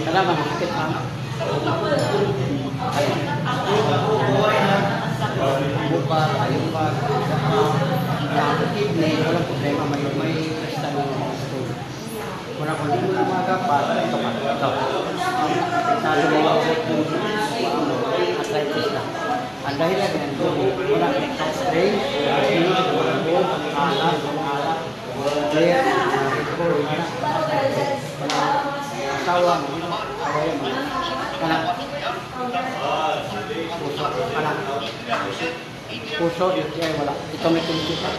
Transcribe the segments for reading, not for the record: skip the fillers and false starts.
Salamat, sakit pa. Buka, ayun pa. Kidney, walang problema. May krista ng stool. Wala kung hindi mo na magapat, ito pa. Ito. Apektado mo yung arthritis na. Ang dahilan yan, wala strain, walang buong, alat, clear, ito, asawa mo, kanak, puso, kanak, puso, wala, ito may tulis pa.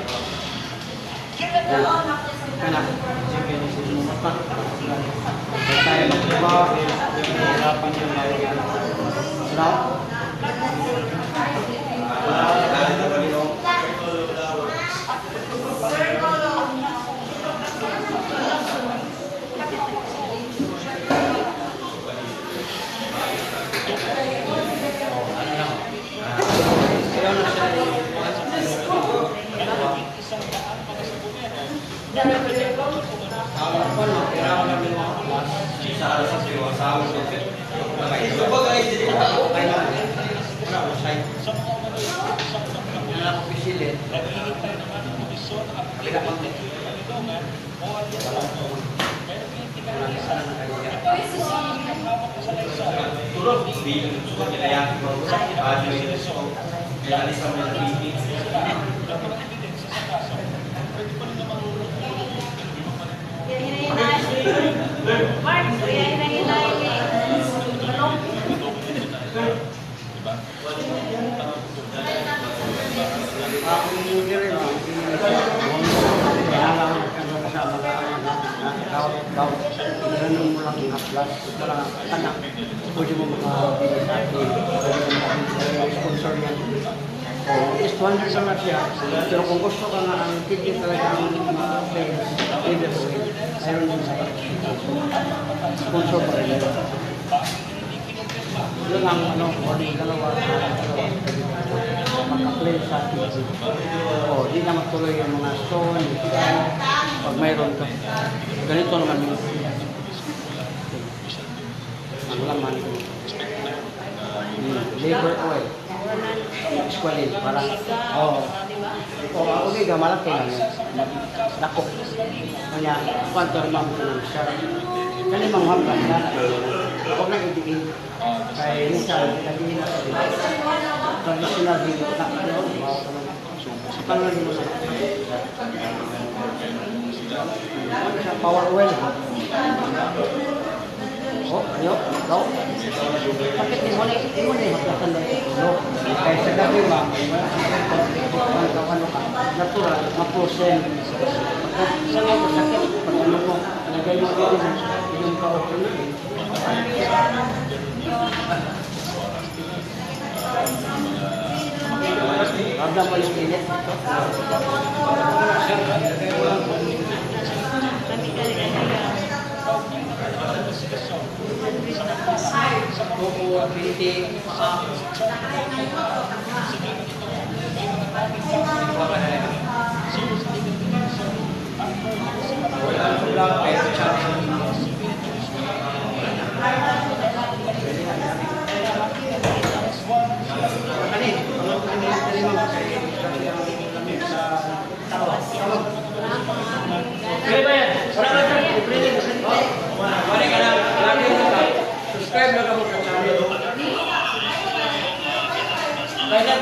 Kanak, tayo magtrabaho, hirapan yung salamat. Sponsor sa mga siya, pero kung gusto ka nga ang kidney talaga ang either way, mayroon din sa sponsor pa rin. Yun ang dalawa makaklay sa kidney. Di na magtuloy yung mga stone, pag mayroon ka. Ganito naman yung ang laman. Liver oil. Squalene, parang, okay, malaki lang yun. Dako. Kanya, kwanto naman ko ng siya. Kanya mga haplas na, huwag na idiin. Kaya minsan, nagiging na sa traditional video na, pangalaman mo sa power oil. Ano? Go. Bakit mo na haplatan na ito? Kaya sa gabi ba, ano ka, natural, maprosen. Sa nga ko sakit, pag ano mo, nagay mo ito yung ka-open na eh. Ramdam mo yung init ito? Buku, ability, subscribe na kamu sa channel. Kaya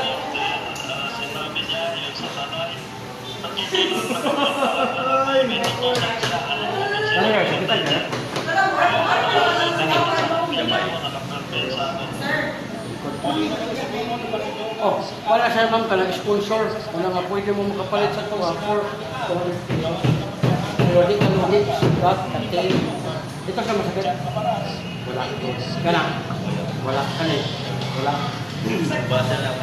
ano yan? Sakitan ka? Wala siya ma'am ka sponsor. Wala nga pwede mo makapalit sa ito. Pero di ka lugit, sugat, katil. Dito siya masakit. Wala. Kana. Wala. Kana. Wala. Basa lang.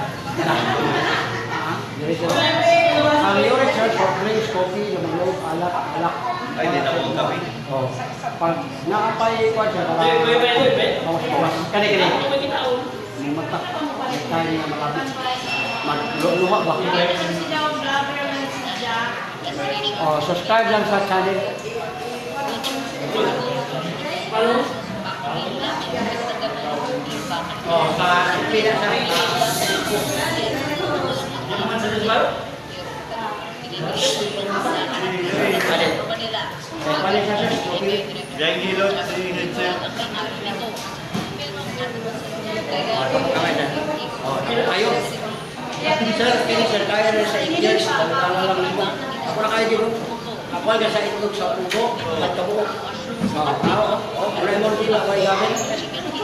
Ang uric church for drinks, coffee, lamang alak, alak. Ay, di na mong kape. Pag nakapay ko siya, bawas-bawas. Kani. style na malapit. Magluha ba? Oh, subscribe lang sa channel. Oh, sa pila sa Sir, kaya na sa Indians, lang nito. Ako na kaya dito. Ako ay sa itlog sa pugo, at kabuo. Wala mo nila ako ay gamit.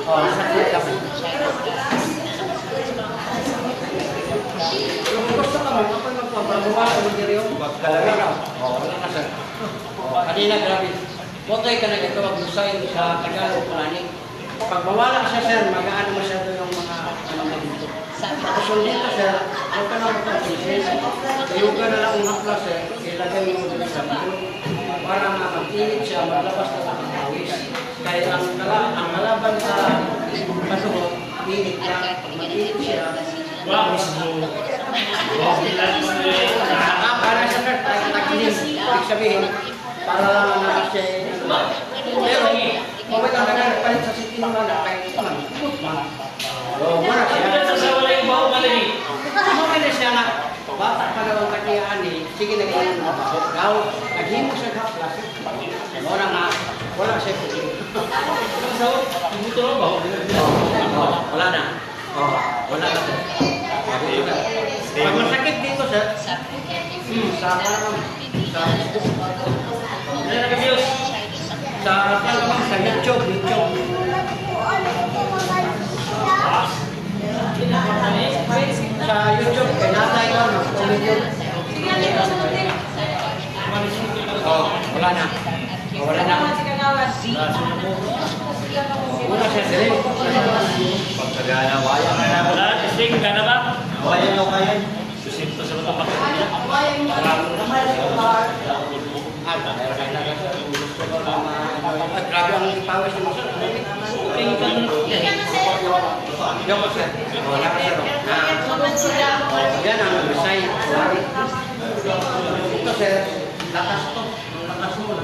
Sakit ako. Yung gusto ka mo, ako ay magpapagawa ko ng diriyo. Wala na. Wala na, sir. Kanina, grabe. Botoy ka na ito, maglusay sa Tagalog, Planning. Pag mawala siya, sir, mag-aano masyado yung mga ano na dito. Tapos yung dito, sir, huwag ka na magpapagsin. Kayo ka na lang umapla, sir, ilagay mo dito sa dito. Para mag-init siya, maglabas na lang ang hawis. Kaya ang kalaban sa kasuot, init niya, mag-init siya. Wow! Para siya, sir, tagilin. Ibig sabihin, para na siya, pero, kung ang nagpalit sa city ng mga kahit naman. Oo, muna siya. Muna siya na, bata pa daw ang kakiyaan eh, sige naging gaw, naghimo siya haplas. Muna nga, wala siya po. Wala na. Wala na. Pag masakit dito, sir, sa YouTube. Sa YouTube, pinatay ko, comedian. Wala na. Wala na. Wala siya sila. Pagkagana, waya na na. Wala, testing ka na ba? Waya na kaya. Susinto sa mga grabe ang pawis mo sir. Yung ko sir. Wala ka sir. Yan ang masay. Ito sir, lakas to. Lakas mo.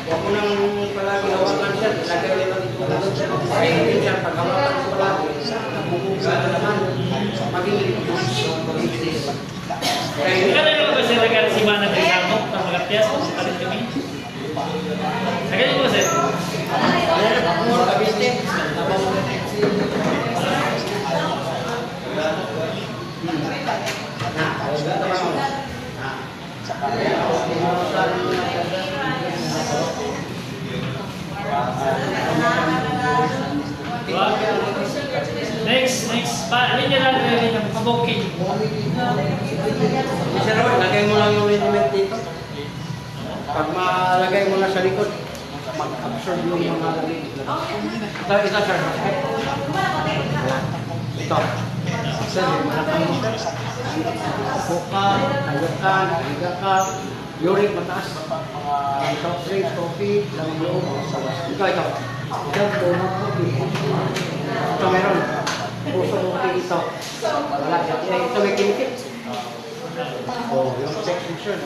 Huwag mo nang palagi hawakan sir. Lagay mo lang ito. Ay, hindi sir, pag hawakan mo palagi, nabubuga na naman. Maging litis. Ikaw na yung kasi nagkasiman ng exam mo, ng mga tiyas, kung sakalit kami. Sagay mo kasi. Ako, kabiste. Next. Ano niya lang yung pabuking? Sir, lagay mo lang yung liniment dito. Pag malagay mo na sa likod, mag-absorb yung mga lagay. Ito, sir. Ito. Sir, malakang mo. Buka, tagakan, higa uric mataas. Soft drinks, coffee, lang loob. Ito. Ito meron. Puso coffee ito. Wala. Ito may kinikip. Yung section.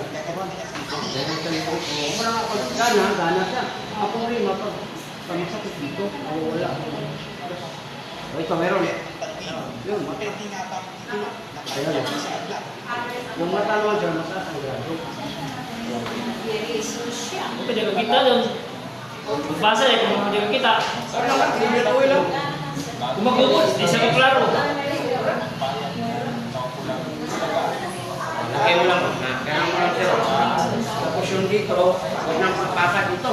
Gana siya. Ako rin, masakit dito. Wala. Ito meron. Yun, mata. Ayun. Yung mata naman dyan, mataas ang grado. Kung hindi ko kita doon. Basa eh, kung hindi ko kita. Kung magbubuts, di siya maklaro. Lagay mo lang. Kaya mo lang sir. Tapos yung dito, huwag nang papaka dito.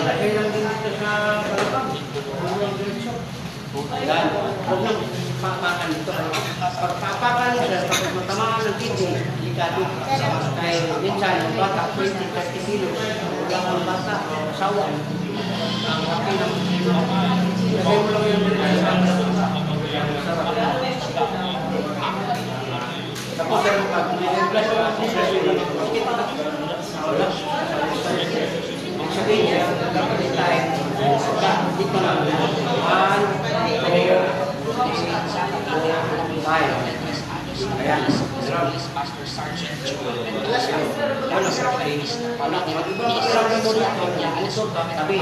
Lagay lang din dito sa balabang. Huwag lang dito. Yan. Huwag nang papakan dito. Pag papakan mo sir, kapag matamaan ng kidney, delikado. Kaya minsan, yung bata, 20-30 kilos. Wala kang bata, asawa. Ang laki ng lagay mo lang yung dito sa tapos sir, pag may-bless mo, sabihin niya, dapat tayo, dito na, 1, 2, 3, usok, tabi.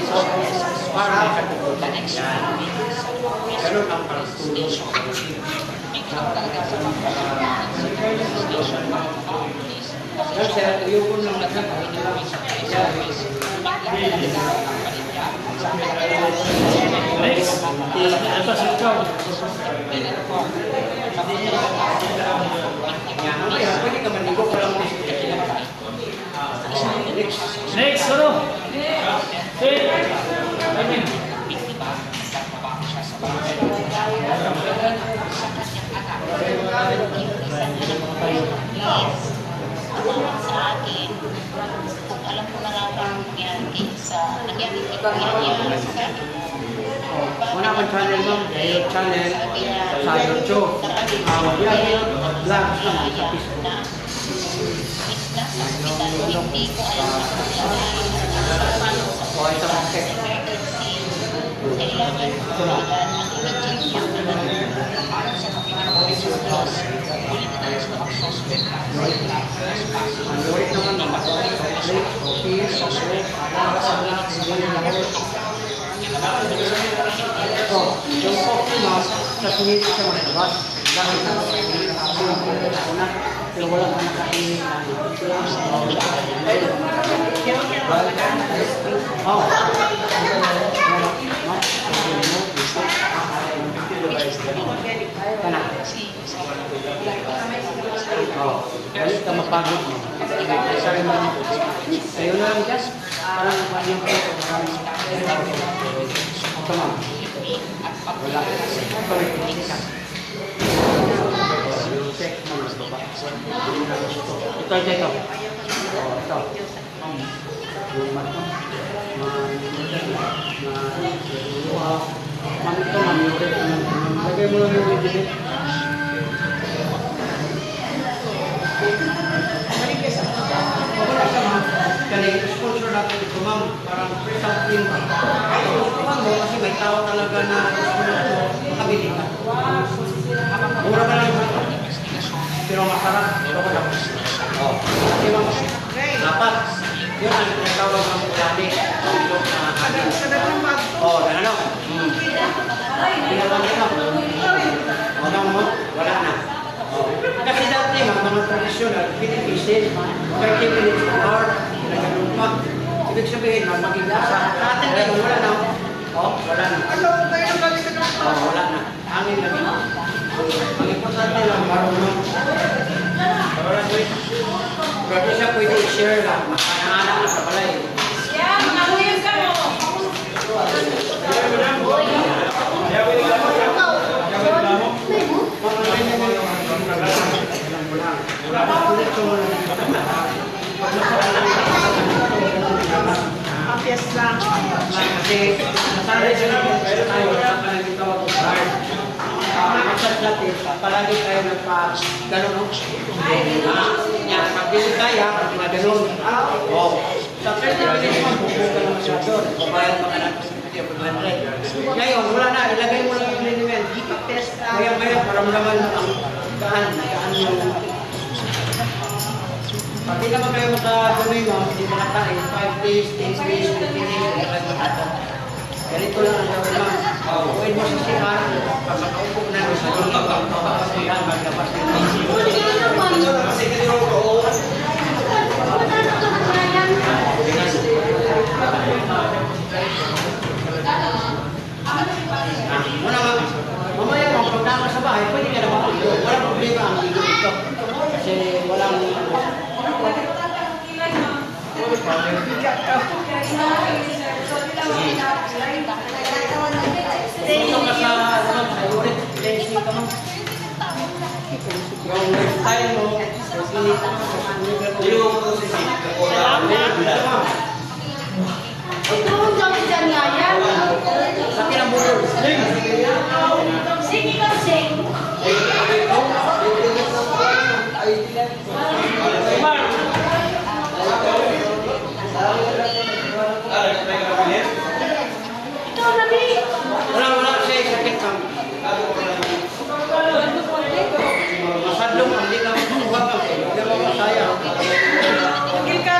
So, para makatutunan yan. Ganun ang pagtulong. Kasi yung unang Next, ito si ikaw. pwede ka manigo ko lang Next, ano? Okay. Amin. Sa akin, kung alam ko na lang ang nangyari sa nangyari sa akin. Wala akong channel mo, channel sa YouTube. Vlog naman sa Facebook. Nasa hospital, hindi ko alam O, ito ang check. kailangan ko ang emergency Android naman, yung coffee mo, sa sunit siya malabas. Dahil na una, pero wala ka nakainit na. Balik ka mapagod mo. Kayo na lang dyan. Parang yung ito ma'am. Wala. Check mo na ito ba? Ito. Ito. Yung mato. Ma'am ito ma'am. Lagay mo lang yung video. Kaya sponsor natin ito ma'am, parang free something. Ma'am mo kasi may tao talaga na makabili ka. Mura ka lang pero masarap. Ito ko lang. Kasi ma'am, dapat yun ang tinatawag ng ulani. Ganun. Ginagawa nila. Wala na. Kasi dati mga tradisyonal, pinipisil, 30 minutes per hour, nagano'n pa. Ibig sabihin, magiging lasa. Sa atin ngayon, wala na. Wala na. Wala na. Hangin lagi. Ang importante lang, marunong. Pero siya pwede i-share lang. Makanahanak na sa balay. Yes lang. Kasi nasanay sila tayo sa palagi tawag ko guard. Maksad natin, palagi tayo nagpa-ganon. Pag hindi kaya, mag-ganon. Sa 30 minutes mo, bubuka naman siya doon. Kumayang mga natin. Ngayon, wala na. Ilagay mo lang yung liniment. Kaya paramdaman mo ang gaan yung pag di naman kayo makagawin mo, hindi makakain, 5 days, 10 days, 15 days, hindi kayo makakain. Ganito lang ang gawin mo. Uwin mo sa sihan, pag makaupo na sa dito, papapasihan, maglabas na. Mamaya mo, pag naman sa bahay, pwede ka na makaupo. Walang problema ang ligo ito. Kasi walang Dito ka sa ulit, tension ka mo. Yung style mo, sinit mo sa Sa pinambulol. Sige ka, sing. Wala siya sakit ka. Masadlong, hindi ka makuha ka. Hindi ka masaya. Tigil ka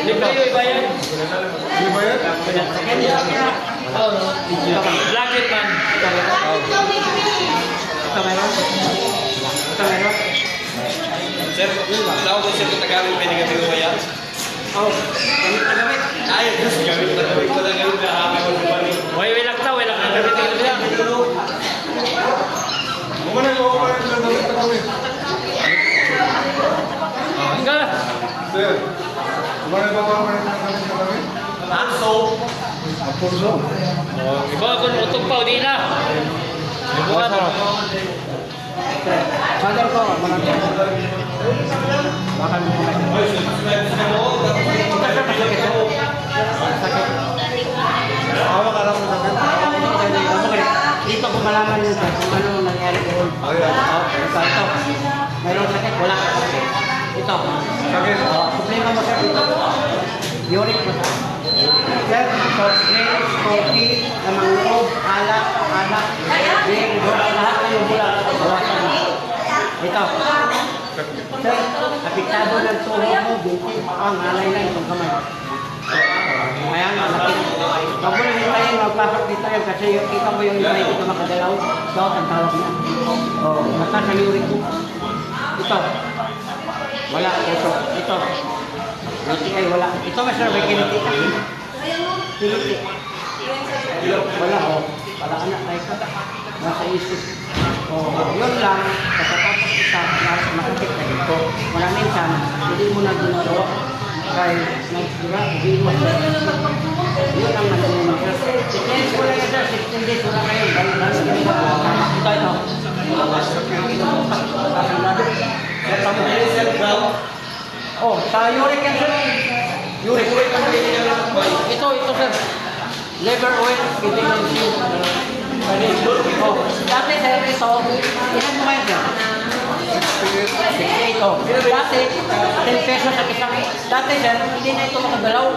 Libre yung ibayan. Di ba yan? Oo, no? Blanket man. Ito meron? Ito meron? Sir, tawag ko sir kung Tagalog pwede kami umaya. Oh, gamit na gamit. Ay, just gawin ko lang gawin na hapon ko pa rin. Way lakta. Kumana ko ako kayo ng damit na kami. Tinggal lah. Sir, kumana ko ako kayo ng damit na kami. Aso. Apunso. Ibawa ko utok pa, di na. Ibawa ko. Father ko, marami. Baka mo kumain. Sakit. Awa ka lang ng damit. Dito ko malaman yun sir, kung ano nangyari doon. Ayan. Ito. Mayroong sakit, wala. Ito. Sakit. Problema mo sir dito. Uric mo sir. Sir, soft drinks, coffee, lamang loob, alak, beer, lahat na yung bulat. Bawasan mo. Ito. Sir, apektado ng tuhod mo, binti, ang alay na itong kamay. Kaya nga, pag mo nang hintayin, magpasok dito yan kasi yung, kita mo yung hintay dito makagalaw. Dot ang tawag niya. O, mata sa uric mo. Ito. Wala, puso. Ito. Kiniti ay wala. Ito mas sir, may kiniti ka. Kiniti. Wala, o. Wala anak tayo ka. Nasa isip. O, yun lang. Pagkatapos isa, makakit na dito. Wala minsan, hindi mo na ginagawa. Kaya, diba, ubiwas. Yun ang nagawin mo, sir. 16 days wala yan, sir. 16 days wala kayo. Ito. Oh, sa uric yan, sir. Uric. Ito, sir. Liver oil, kidney and seal. Oh, dati, sir, ito. Ilan mo ngayon, sir? 68, oh. Dati, 10 pesos at isang. Dati, sir, hindi na ito makagalaw.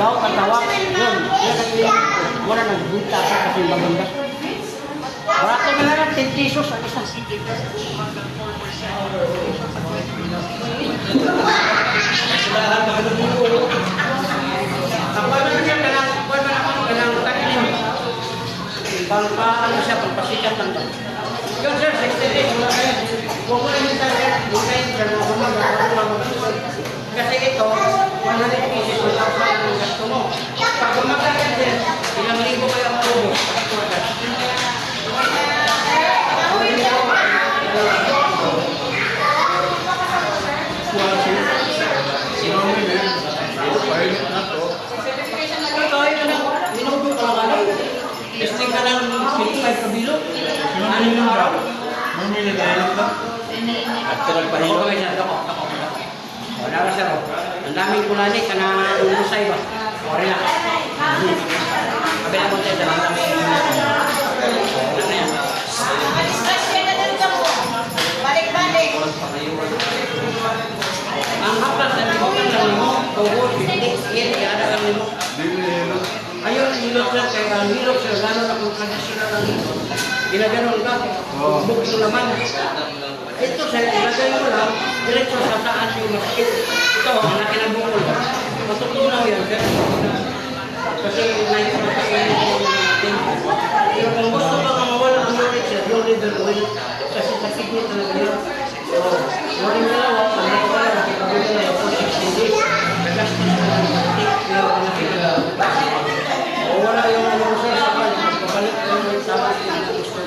Gaw, katawa. Yun ang ilihan ko. Wala nagbunta sa kasi maganda. Barato na lang, 10 pesos at isang. Ano siya, pagpasikat lang to. Yun sir, 60 days, wala kayo. Huwag mo na yung target, huwag kayo dyan, huwag mo kasi ito, 100 pieces, 1,000 ang gasto mo. Pag gumagagan din, ilang libo kayo ang tubo. Pahinit na to. Ito, ayun na, minuto ka lang ano. Testing ka ng 55 kabilo. Ano yung araw? Mamili na yun lang. At nagpahingo kayo niya, dako. Wala ka sir, ang daming kulani ka na umusay ba? O, relax. Kabila mo tayo, ang daming ano na yan. Ang haplas na limutan lang mo, tuhod, bitik, iyan, lang mo. Dili yun. Ayun, hilot sir, kaya ang hilot sir, gano'n na kung tradisyonal ang hilot. Ginaganon ka, buk yung laman. Ito sir, ilagay mo lang, diretso sa taas yung masakit. Ito, ang laki ng bukol. Matutunaw yan sir. Kasi nahin ko sa inyo yung natin. Pero kung gusto ka nga mawala ang uric sir, yung liver oil, kasi sa kidney talaga yun. So, yung dalawa, pag nakawala, kapag dalawa, for 16 days, kagastos na lang yung masakit, pero ang nakita. O wala yung ano sir, sa kanya, babalik ko yung tama yung gusto.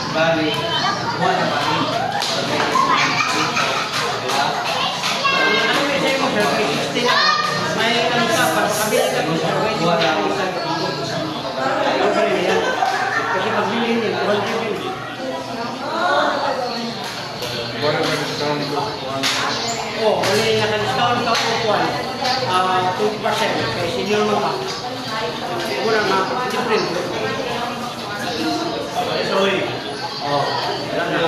Bali. Ano may sa'yo mo sir, kay 16 na, may ano ka, kabili ka mo sir, may wala ko sa ayun pa rin yan. Kasi pagbili niya, wala ka rin. Wala na discount to. Oo, wala yung naka-discount ka upuan, 20% kay senior mo ka. Wala na, different. Sorry. Oh, wala na.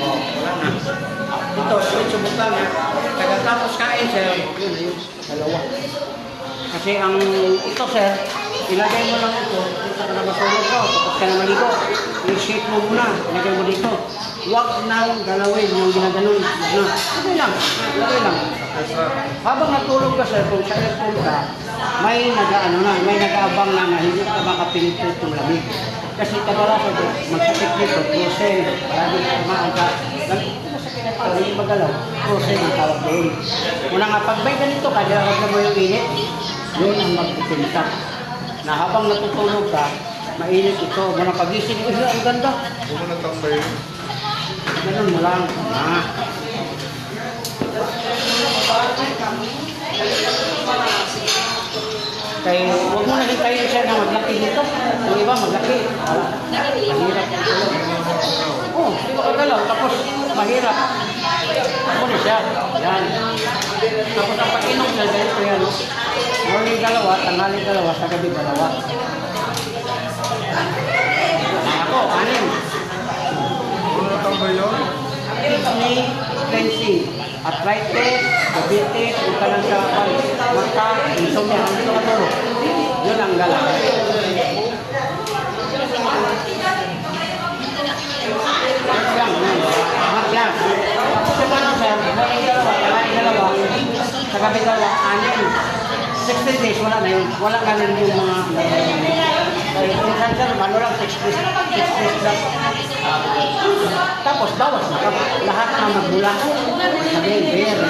Oh, wala na. Ito, subukan na. Pagkatapos kain, sir, yun na yun. Dalawa. Kasi ang ito, sir, ilagay mo lang ito, dito ka na matulog ko, tapos ka na maligo. I-shake mo muna, ilagay mo dito. Huwag nang galawin yung ginaganon. Okay lang, okay lang. Habang natulog ka sir, kung sa aircon ka, may nag-aabang na hindi ka makapilit yung lamig. Kasi kadalasan magsakit dito, closing, maraming kumaan ka. Hindi magalaw, closing ang tawag doon. Muna nga, pag may ganito ka, dilawag na mo yung init, yun ang magpipinta. Na habang natutulog ka, mainit ito. Muna pagising, ang ganda. Huwag mo nang tambay. Ganun mo lang. Kaya huwag mo na hintayin siya na maglaki dito. Yung iba maglaki. Mahirap. Oo, di ba kagalaw? Tapos mahirap. Muna siya. Yan. Tapos ang pag-inom na ganito yan. Morning dalawa, tanghaling dalawa, sa gabi dalawa. Ako, anim. Huwag mo nang tambay yun. Kidney cleansing, arthritis, diabetes, kung ka lang sa mata, insomnia, ang dito ka turo. Yun ang galang. Yan. Tapos yung ano sir, morning dalawa, tanghaling dalawa, sa gabi dalawa, anim. 16 days, wala na yun. Wala ka rin yung mga... Minsan sir, ano lang, 6 days lang. Tapos bawas na ka. Lahat na magbula. Sabihin, beer,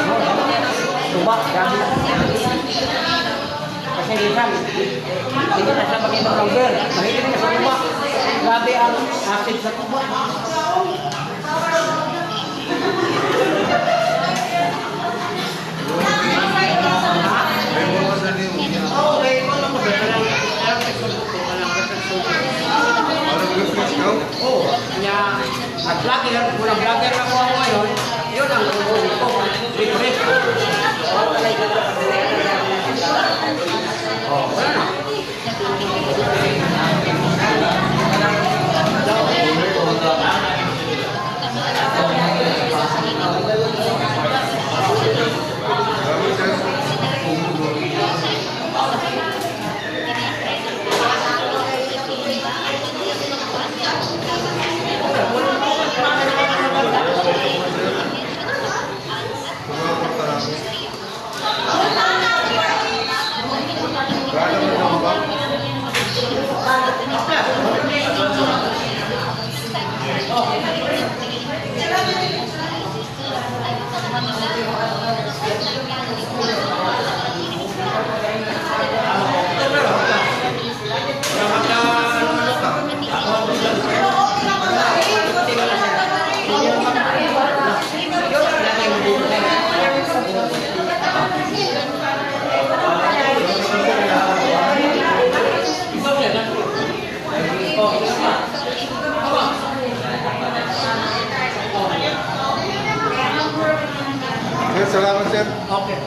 tubak, gabi. Kasi minsan, hindi na siya mag-inom ng beer. Mahilig na sa tubak. Gabi ang acid sa tubak. Okay, wala mo ba? Parang refresh ka. Oo, kanya vlogger ako ngayon, yun ang gagawin ko. Refresh. Oh, wala na. Salamat, sir. Sir, salamat, sir. Okay.